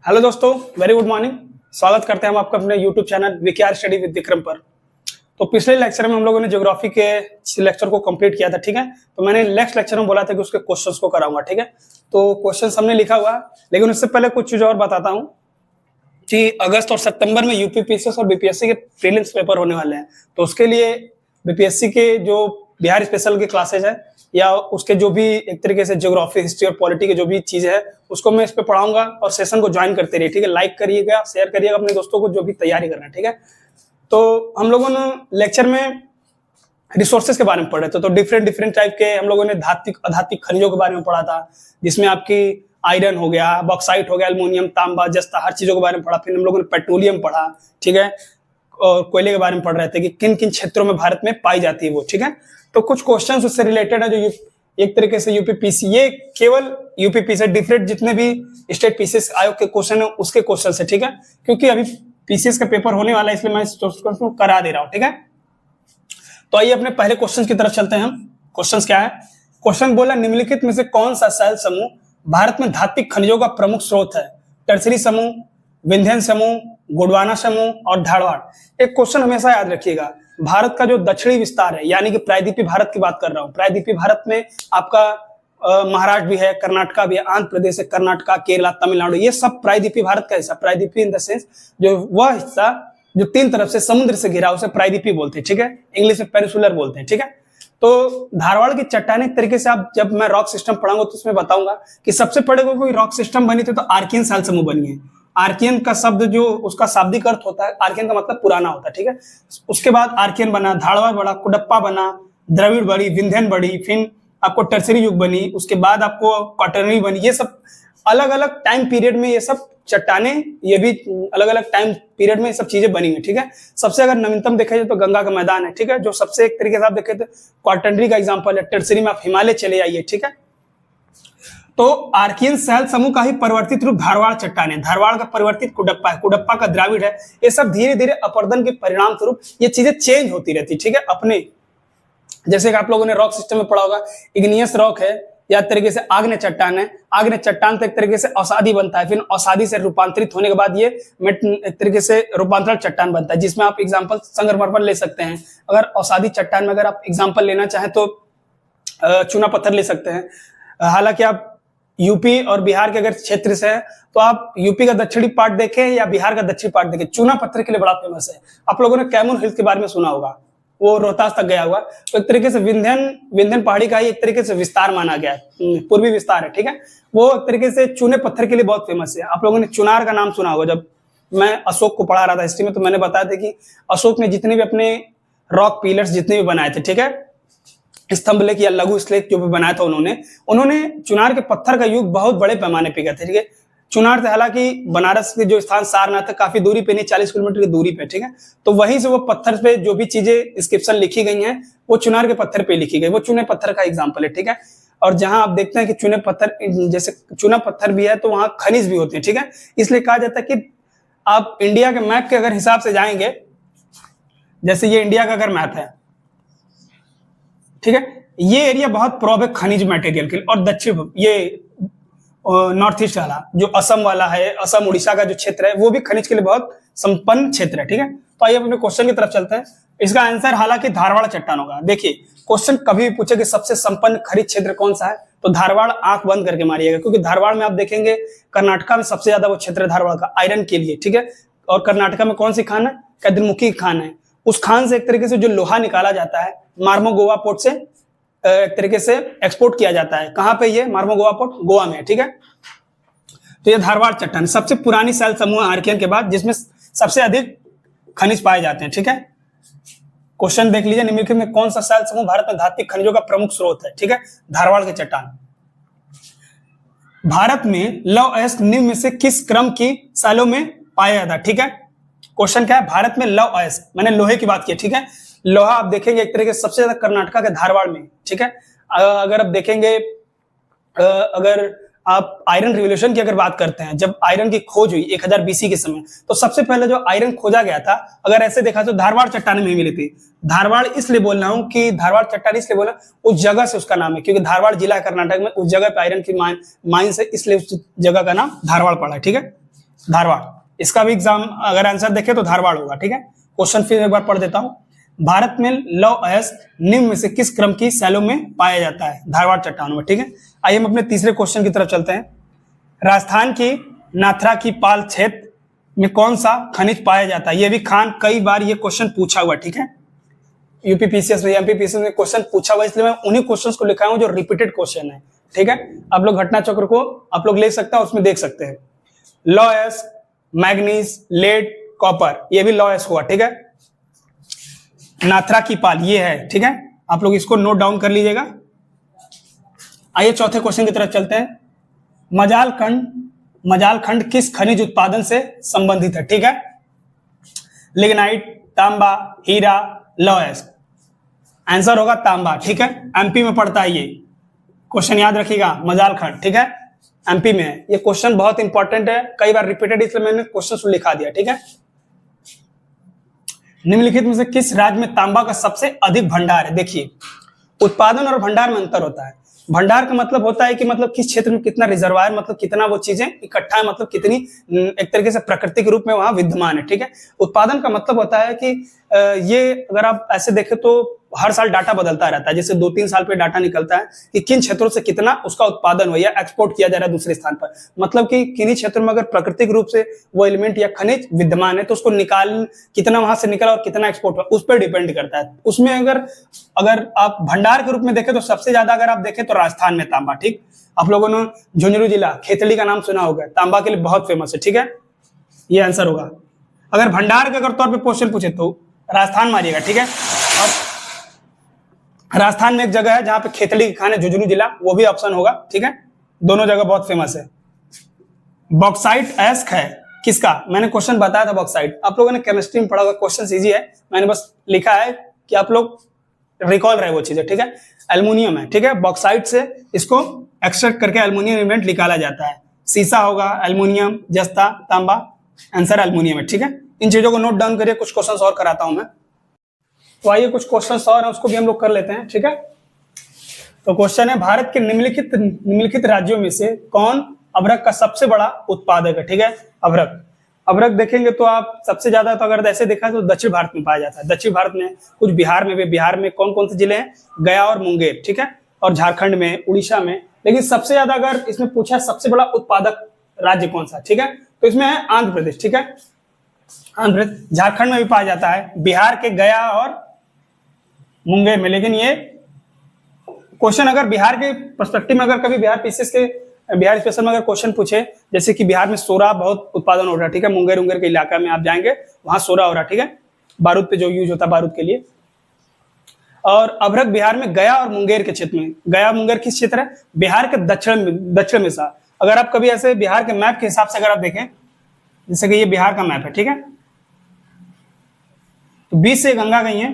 Hello दोस्तों, very good morning. स्वागत करते हैं हम आपका अपने YouTube channel VKR study with Vikram पर। तो पिछले लेक्चर में हम लोगों ने ज्योग्राफी के लेक्चर को कंप्लीट किया था, ठीक है। तो मैंने नेक्स्ट लेक्चर में बोला था कि उसके क्वेश्चंस को कराऊंगा, ठीक है। तो क्वेश्चंस हमने लिखा हुआ है, लेकिन उससे पहले कुछ चीज और बताता हूँ कि अगस्त और सितंबर में यूपीपीसीएस और बीपीएससी के प्रीलिम्स पेपर होने वाले हैं। तो उसके लिए बीपीएससी के जो बिहार स्पेशल के क्लासेज है या उसके जो भी एक तरीके से ज्योग्राफी, हिस्ट्री और पॉलिटी के जो भी चीजें है उसको मैं इस पे पढ़ाऊंगा और सेशन को ज्वाइन करते रहिए, ठीक है। लाइक करिएगा, शेयर करिएगा अपने दोस्तों को जो भी तैयारी करना है, ठीक है। तो हम लोगों ने लेक्चर में रिसोर्सेज के बारे में पढ़े थे, तो डिफरेंट टाइप के हम लोगों ने धात्विक अधात्विक खनिजों के बारे में पढ़ा था, जिसमें आपकी आयरन हो गया, बॉक्साइट हो गया, एल्युमिनियम, तांबा, जस्ता, हर चीजों के बारे में पढ़ा। फिर हम लोगों ने पेट्रोलियम पढ़ा, ठीक है, और कोयले के बारे में पढ़ रहे थे कि किन किन क्षेत्रों में भारत में पाई जाती है वो, ठीक है। तो कुछ क्वेश्चन उससे रिलेटेड है जो एक तरीके से यूपीपीसी, ये केवल यूपीपी से डिफरेंट जितने भी स्टेट पीसीएस आयोग के क्वेश्चन है उसके क्वेश्चन है, ठीक है। क्योंकि अभी पीसीएस का पेपर होने वाला है इसलिए मैं इस क्वेश्चन को करा दे रहा हूं, ठीक है। तो आइए अपने पहले क्वेश्चन की तरफ चलते हैं हम। क्वेश्चन क्या है? क्वेश्चन बोला निम्नलिखित में से कौन सा शैल समूह भारत में धात्विक खनिजों का प्रमुख स्रोत है? टर्सरी समूह, विंध्यन समूह, गोंडवाना समूह और धारवाड़। एक क्वेश्चन हमेशा याद रखिएगा, भारत का जो दक्षिणी विस्तार है यानी कि प्रायद्वीपीय भारत की बात कर रहा हूं। प्रायद्वीपीय भारत में आपका महाराष्ट्र भी है, कर्नाटका भी है, आंध्र प्रदेश है, कर्नाटका, केरला, तमिलनाडु, ये सब प्रायद्वीपीय भारत का हिस्सा। प्रायद्वीपीय इन द सेंस जो वह हिस्सा जो तीन तरफ से समुद्र से घिरा उसे प्रायद्वीपीय बोलते हैं, ठीक है। इंग्लिश में पेनिसुलर बोलते हैं, ठीक है। तो धारवाड़ की चट्टानी तरीके से आप जब मैं रॉक सिस्टम पढ़ाऊंगा तो उसमें बताऊंगा कि सबसे पहले कोई रॉक सिस्टम बनी थी तो आर्कियन शैल समूह बनी है। आर्कियन का शब्द जो उसका शाब्दिक अर्थ होता है, आर्कियन का मतलब पुराना होता है, ठीक है। उसके बाद आर्कियन बना, धारवाड़ बना, कुडप्पा बना, द्रविड़ बड़ी, विंध्यन बड़ी, फिर आपको टर्सरी युग बनी, उसके बाद आपको क्वाटरनरी बनी। ये सब अलग अलग टाइम पीरियड में ये सब चट्टाने, ये भी अलग अलग टाइम पीरियड में ये सब चीजें बनी है, ठीक है। सबसे अगर नवीनतम देखा जाए तो गंगा का मैदान है, ठीक है, जो सबसे एक तरीके से आप देखे तो क्वाटरनरी का एग्जाम्पल है। टर्सरी में आप हिमालय चले आइए, ठीक है। तो आर्कियन शैल समूह का ही परिवर्तित रूप धारवाड़ चट्टान है। धारवाड़ का परिवर्तित कुडप्पा है, कुडप्पा का द्राविड़ है। ये सब धीरे धीरे अपर्दन के परिणाम स्वरूप ये चीजें चेंज होती रहती, ठीक है। अपने जैसे कि आप लोगों ने रॉक सिस्टम में पढ़ा होगा, इग्नियस रॉक है या तरीके से आग्नेय चट्टान है। आग्नेय चट्टान तो एक तरीके से औषधि बनता है, फिर औषधि से रूपांतरित होने के बाद ये एक तरीके से रूपांतरण चट्टान बनता है, जिसमें आप एग्जाम्पल संगमरमर ले सकते हैं। अगर औषधि चट्टान में अगर आप एग्जाम्पल लेना चाहें तो चूना पत्थर ले सकते हैं। हालांकि आप यूपी और बिहार के अगर क्षेत्र से है तो आप यूपी का दक्षिणी पार्ट देखें या बिहार का दक्षिणी पार्ट देखें, चूना पत्थर के लिए बड़ा फेमस है। आप लोगों ने कैमूर हिल्स के बारे में सुना होगा, वो रोहतास तक गया हुआ। तो एक तरीके से विंध्यन पहाड़ी का ही एक तरीके से विस्तार माना गया है, पूर्वी विस्तार है, ठीक है। वो एक तरीके से चूने पत्थर के लिए बहुत फेमस है। आप लोगों ने चुनार का नाम सुना होगा। जब मैं अशोक को पढ़ा रहा था हिस्ट्री में तो मैंने बताया था कि अशोक ने जितने भी अपने रॉक पिलर्स जितने भी बनाए थे, ठीक है, स्तंभ लेख या लघु स्लेख जो भी बनाया था उन्होंने चुनार के पत्थर का युग बहुत बड़े पैमाने पे किया था, ठीक है। चुनार से हालांकि बनारस के जो स्थान सारनाथ है काफी दूरी पे नहीं, 40 किलोमीटर की दूरी पे, ठीक है। तो वहीं से वो पत्थर पे जो भी चीजें इंस्क्रिप्शन लिखी गई हैं वो चुनार के पत्थर पे लिखी गई, वो चूने पत्थर का एग्जाम्पल है, ठीक है। और जहां आप देखते हैं कि चूने पत्थर, जैसे चूना पत्थर भी है तो वहां खनिज भी होते हैं, ठीक है। इसलिए कहा जाता है कि आप इंडिया के मैप के अगर हिसाब से जाएंगे, जैसे ये इंडिया का अगर मैप है, ठीक है, ये एरिया बहुत प्रोब है खनिज मटेरियल के लिए। और दक्षिण ये नॉर्थ ईस्ट वाला जो असम वाला है, असम उड़ीसा का जो क्षेत्र है वो भी खनिज के लिए बहुत संपन्न क्षेत्र है, ठीक है। तो आइए अपने क्वेश्चन की तरफ चलते हैं। इसका आंसर हालांकि धारवाड़ चट्टान होगा। देखिए क्वेश्चन कभी भी पूछे कि सबसे संपन्न खनिज क्षेत्र कौन सा है तो धारवाड़ आंख बंद करके मारिएगा, क्योंकि धारवाड़ में आप देखेंगे कर्नाटका में सबसे ज्यादा वो क्षेत्र है धारवाड़ का आयरन के लिए, ठीक है। और कर्नाटका में कौन सी खान है? कद्रमुखी खान है। उस खान से एक तरीके से जो लोहा निकाला जाता है मार्मोगोवा पोर्ट से एक तरीके से एक्सपोर्ट किया जाता है। कहां पे? ये मार्मोगोवा पोर्ट गोवा में, ठीक है। तो ये धारवाड़ चट्टान सबसे पुरानी शैल समूह आर्कियन के बाद जिसमें सबसे अधिक खनिज पाए जाते हैं, ठीक है। क्वेश्चन देख लीजिए, निम्नलिखित में कौन सा शैल समूह भारत में धात्विक खनिजों का प्रमुख स्रोत है? ठीक है, धारवाड़ के चट्टान। भारत में लौह अयस्क निम्न में से किस क्रम की शैलों में पाया जाता है? ठीक है, क्वेश्चन क्या है? भारत में लौह अयस्क, मैंने लोहे की बात की, ठीक है। लोहा आप देखेंगे एक तरीके से सबसे ज्यादा कर्नाटका के धारवाड़ में, ठीक है। अगर आप देखेंगे, अगर आप आयरन रिवोल्यूशन की अगर बात करते हैं, जब आयरन की खोज हुई 1000 बीसी के समय, तो सबसे पहले जो आयरन खोजा गया था, अगर ऐसे देखा तो धारवाड़ चट्टान में ही मिली थी। धारवाड़ इसलिए बोल रहा हूं कि धारवाड़ चट्टान इसलिए बोला, उस जगह से उसका नाम है, क्योंकि धारवाड़ जिला है कर्नाटक में, उस जगह पे आयरन की माइन से, इसलिए उस जगह का नाम धारवाड़ पड़ा है, ठीक है। धारवाड़। इसका भी एग्जाम अगर आंसर देखे तो धारवाड़ होगा, ठीक है। क्वेश्चन फिर एक बार पढ़ देता हूं। भारत में लौह अयस्क निम्न में से किस क्रम की शैलों में पाया जाता है? धारवाड़ चट्टानों में, ठीक है। आइए हम अपने तीसरे क्वेश्चन की तरफ चलते हैं। राजस्थान की नाथरा की पाल क्षेत्र में कौन सा खनिज पाया जाता है? ये भी खान कई बार ये क्वेश्चन पूछा हुआ, ठीक है। यूपीपीसीएस में, एमपीपीसीएस में क्वेश्चन पूछा हुआ, इसलिए मैं उन्हीं क्वेश्चंस को लिखा हूं जो रिपीटेड क्वेश्चन है, ठीक है। आप लोग घटना चक्र को आप लोग ले सकते हैं, उसमें देख सकते हैं। लौह अयस्क, मैग्नीज, लेड, कॉपर, ये भी लौह अयस्क हुआ, ठीक है। नाथरा की पाल ये है, ठीक है। आप लोग इसको नोट डाउन कर लीजिएगा। आइए चौथे क्वेश्चन की तरफ चलते हैं। मजाल खंड किस खनिज उत्पादन से संबंधित है? ठीक है। लिग्नाइट, तांबा, हीरा, लौह अयस्क। आंसर होगा तांबा, ठीक है। एमपी में पड़ता है ये क्वेश्चन, याद रखिएगा। मजाल खंड, ठीक है, एमपी में है। ये क्वेश्चन बहुत इंपॉर्टेंट है, कई बार रिपीटेड, इसलिए मैंने क्वेश्चन लिखा दिया, ठीक है। निम्नलिखित में से किस राज्य में तांबा का सबसे अधिक भंडार है? देखिए, उत्पादन और भंडार में अंतर होता है। भंडार का मतलब होता है कि मतलब किस क्षेत्र में कितना रिजर्वायर, मतलब कितना वो चीजें इकट्ठा है, मतलब कितनी एक तरीके से प्रकृति के रूप में वहां विद्यमान है, ठीक है। उत्पादन का मतलब होता है कि ये अगर आप ऐसे देखें तो हर साल डाटा बदलता रहता है, जैसे 2-3 साल पे डाटा निकलता है कि किन क्षेत्रों से कितना उसका उत्पादन हुआ या एक्सपोर्ट किया जा रहा है दूसरे स्थान पर। मतलब कि किन्हीं क्षेत्रों में अगर प्राकृतिक रूप से वो एलिमेंट या खनिज विद्यमान है तो उसको निकाल कितना वहां से निकला और कितना एक्सपोर्ट हुआ, उस पर डिपेंड करता है। उसमें अगर आप भंडार के रूप में देखें तो सबसे ज्यादा अगर आप देखें तो राजस्थान में तांबा, ठीक। आप लोगों ने झुंझुनू जिला खेतड़ी का नाम सुना होगा, तांबा के लिए बहुत फेमस है, ठीक है। ये आंसर होगा। अगर भंडार के अगर तौर पर क्वेश्चन पूछे तो राजस्थान मारिएगा, ठीक है। और राजस्थान में एक जगह है जहां पे खेतड़ी की खान है, झुंझुनू जिला, वो भी ऑप्शन होगा, ठीक है। दोनों जगह बहुत फेमस है। बॉक्साइट अयस्क है किसका? मैंने क्वेश्चन बताया था बॉक्साइट, आप लोगों ने केमिस्ट्री में पढ़ा होगा, क्वेश्चन इजी है, मैंने बस लिखा है कि आप लोग रिकॉल रहे वो चीजें, ठीक है। एल्युमिनियम है, ठीक है। बॉक्साइट से इसको एक्सट्रैक्ट करके एल्युमिनियम एलिमेंट निकाला जाता है। सीसा होगा, एल्युमिनियम, जस्ता, तांबा, आंसर एल्युमिनियम है, ठीक है। इन चीजों को नोट डाउन करिए, कुछ क्वेश्चन और कराता हूं मैं। तो आइए कुछ क्वेश्चन और हैं उसको भी हम लोग कर लेते हैं, ठीक है। तो क्वेश्चन है, भारत के निम्नलिखित राज्यों में से कौन अभ्रक का सबसे बड़ा उत्पादक है? ठीक है, अभ्रक देखेंगे तो आप सबसे ज्यादा तो अगर ऐसे देखा तो दक्षिण भारत में पाया जाता है। दक्षिण भारत में कुछ बिहार में भी, बिहार में कौन कौन से जिले हैं? गया और मुंगेर, ठीक है। और झारखंड में, उड़ीसा में। लेकिन सबसे ज्यादा अगर इसमें पूछा सबसे बड़ा उत्पादक राज्य कौन सा, ठीक है, तो इसमें है आंध्र प्रदेश, ठीक है। आंध्र प्रदेश, झारखंड में भी पाया जाता है, बिहार के गया और मुंगेर में। लेकिन ये क्वेश्चन अगर बिहार के पर्सपेक्टिव में अगर कभी बिहार पीसीएस के बिहार स्पेशल में अगर क्वेश्चन पूछे, जैसे कि बिहार में सोरा बहुत उत्पादन हो रहा है, ठीक है। मुंगेर उंगेर के इलाका में आप जाएंगे वहां सोरा हो रहा है, ठीक है, बारूद पे जो यूज होता है बारूद के लिए। और अभ्रक बिहार में गया और मुंगेर के क्षेत्र में। गया मुंगेर किस क्षेत्र है? बिहार के दक्षिण में सा। अगर आप कभी ऐसे बिहार के मैप के हिसाब से अगर आप देखें, जैसे कि ये बिहार का मैप है, ठीक है, तो बीच से गंगा गई है,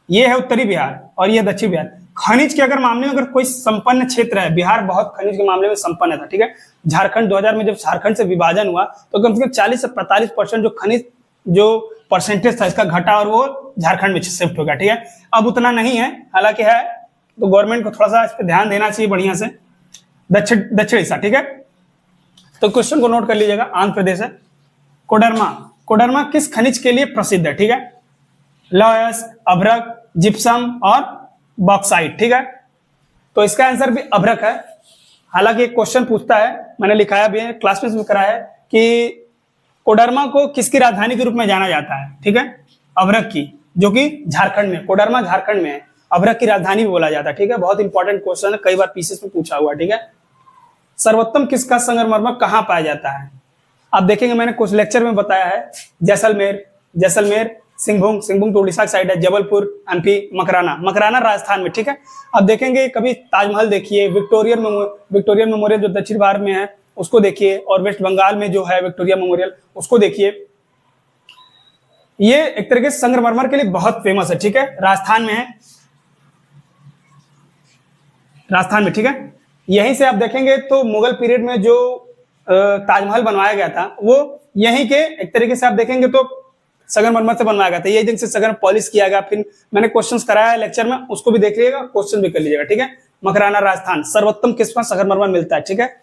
ये है उत्तरी बिहार और ये दक्षिण बिहार। खनिज के अगर मामले में अगर कोई संपन्न क्षेत्र है, बिहार बहुत खनिज के मामले में संपन्न था, ठीक है। झारखंड 2000 में जब झारखंड से विभाजन हुआ तो कम से कम 40 से 45% जो खनिज जो परसेंटेज था इसका घटा और वो झारखंड में शिफ्ट हो गया, ठीक है। अब उतना नहीं है, हालांकि है, तो गवर्नमेंट को थोड़ा सा इस पर ध्यान देना चाहिए बढ़िया से। दक्षिण हिस्सा, ठीक है। तो क्वेश्चन को नोट कर लीजिएगा, आंध्र प्रदेश है। कोडरमा किस खनिज के लिए प्रसिद्ध है? ठीक है, लौह अयस्क, अभ्रक, जिप्सम और बॉक्साइट, ठीक है। तो इसका आंसर भी अभ्रक है। हालांकि एक क्वेश्चन पूछता है, मैंने लिखाया भी है, क्लासमेट में कराया है कि कोडरमा को किसकी राजधानी के रूप में जाना जाता है? ठीक है, अभ्रक की, जो कि झारखंड में, कोडरमा झारखंड में है, अभ्रक की राजधानी भी बोला जाता है, ठीक है। बहुत इंपॉर्टेंट क्वेश्चन है, कई बार पीसीएस में पूछा हुआ, ठीक है। सर्वोत्तम किसका संगमरमर कहां पाया जाता है? आप देखेंगे मैंने कुछ लेक्चर में बताया है, जैसलमेर, सिंहभूम तो उड़ीसा की साइड है, जबलपुर एमपी, मकराना राजस्थान में, ठीक है। अब देखेंगे कभी ताजमहल देखिए, विक्टोरिया मेमोरियल जो दक्षिण भारत में है उसको देखिए, और वेस्ट बंगाल में जो है विक्टोरिया मेमोरियल उसको देखिए। ये एक तरीके से संगमरमर के लिए बहुत फेमस है, ठीक है, राजस्थान में है, ठीक है। यहीं से आप देखेंगे तो मुगल पीरियड में जो ताजमहल बनवाया गया था वो यहीं के एक तरीके से आप देखेंगे तो संगमरमर से बनवाया गया था। ये जंग से सगर पॉलिश किया गया। फिर मैंने क्वेश्चंस कराया है लेक्चर में, उसको भी देख लीजिएगा, क्वेश्चन भी कर लीजिएगा, ठीक है। मकराना राजस्थान, सर्वोत्तम किस पर संगमरमर मिलता है, ठीक है।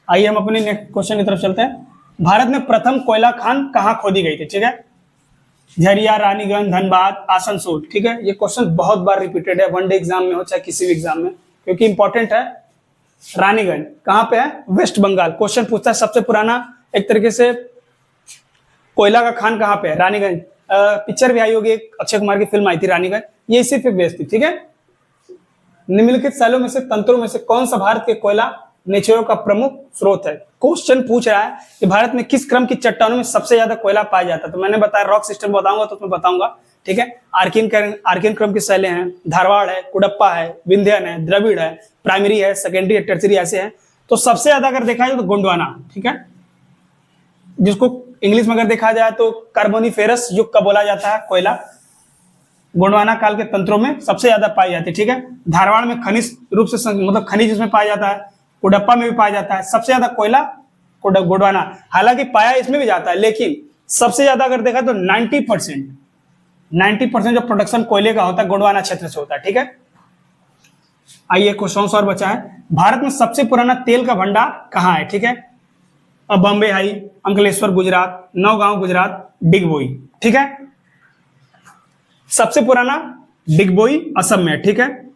आइए हम अपने नेक्स्ट क्वेश्चन की तरफ चलते हैं। भारत में प्रथम कोयला खान कहाँ खोदी गई थी, ठीक है। झरिया, रानीगंज, धनबाद, आसनसोल, ठीक है। ये क्वेश्चन बहुत बार रिपीटेड है, वनडे एग्जाम में हो चाहे किसी भी एग्जाम में, क्योंकि इंपॉर्टेंट है। रानीगंज कहाँ पे है, वेस्ट बंगाल। क्वेश्चन पूछता है सबसे पुराना एक तरीके से कोयला का खान कहाँ पे है, रानीगंज। पिक्चर भी आई होगी, एक अक्षय कुमार की फिल्म आई थी रानीगंज, ये इसी पे बेस्ड थी, ठीक है। निम्नलिखित शैलों में से, तंत्रों में से कौन सा भारत के कोयला निचोड़ों का प्रमुख स्रोत है। क्वेश्चन पूछ रहा है कि भारत में किस क्रम की चट्टानों में सबसे ज्यादा कोयला पाया जाता है। तो मैंने बताया रॉक सिस्टम बताऊंगा तो उसमें बताऊंगा, ठीक है। आर्किन क्रम की शैलें हैं, धारवाड़ है, कुडप्पा है, विंध्यन है, द्रविड़ है, प्राइमरी है, सेकेंडरी है, टर्सरी ऐसे है। तो सबसे ज्यादा अगर देखा जाए तो गोंडवाना, ठीक है, जिसको इंग्लिश में अगर देखा जाए तो कार्बोनिफेरस युग का बोला जाता है कोयला, गोंडवाना काल के तंत्रों में सबसे ज्यादा पाई जाती है, ठीक है। धारवाड़ में खनिज रूप से मतलब खनिज इसमें पाया जाता है, कुडप्पा में भी पाया जाता है। सबसे ज्यादा कोयला गोंडवाना, हालांकि पाया इसमें भी जाता है, लेकिन सबसे ज्यादा अगर देखा तो 90% जो प्रोडक्शन कोयले का होता है गोंडवाना क्षेत्र से होता है, ठीक है। आइए क्वेश्चन और बचा है, भारत में सबसे पुराना तेल का भंडार कहाँ है, ठीक है। बॉम्बे हाई, अंकलेश्वर गुजरात, नौगांव गुजरात, डिगबोई, ठीक है। सबसे पुराना डिगबोई असम में, ठीक है।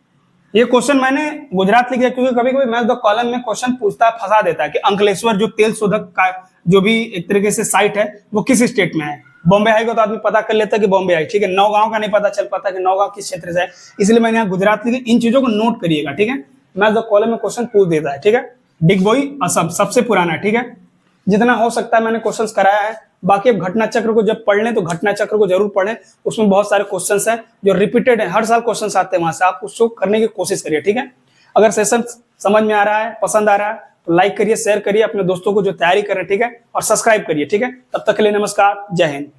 ये क्वेश्चन मैंने गुजरात लिख दिया क्योंकि कभी कभी मैथ द कॉलम में क्वेश्चन पूछता है, फंसा देता है कि अंकलेश्वर जो तेल शोधक का जो भी एक तरीके से साइट है वो किस स्टेट में है। बॉम्बे हाई को तो आदमी पता कर लेता है कि बॉम्बे हाई, ठीक है। नौगांव का नहीं पता चल पाता कि नौगांव किस क्षेत्र से है, इसलिए मैंने यहाँ गुजरात लिखी। इन चीजों को नोट करिएगा, ठीक है। मैथ द कॉलम में क्वेश्चन पूछ देता है, ठीक है। डिगबोई असम सबसे पुराना, ठीक है। जितना हो सकता है मैंने क्वेश्चंस कराया है। बाकी अब घटना चक्र को जब पढ़ लें तो घटना चक्र को जरूर पढ़ें, उसमें बहुत सारे क्वेश्चंस हैं जो रिपीटेड है, हर साल क्वेश्चंस आते हैं वहां से, आप उसको करने की कोशिश करिए, ठीक है। अगर सेशन समझ में आ रहा है, पसंद आ रहा है तो लाइक करिए, शेयर करिए अपने दोस्तों को जो तैयारी कर रहे हैं, ठीक है, और सब्सक्राइब करिए, ठीक है। तब तक के लिए नमस्कार, जय हिंद।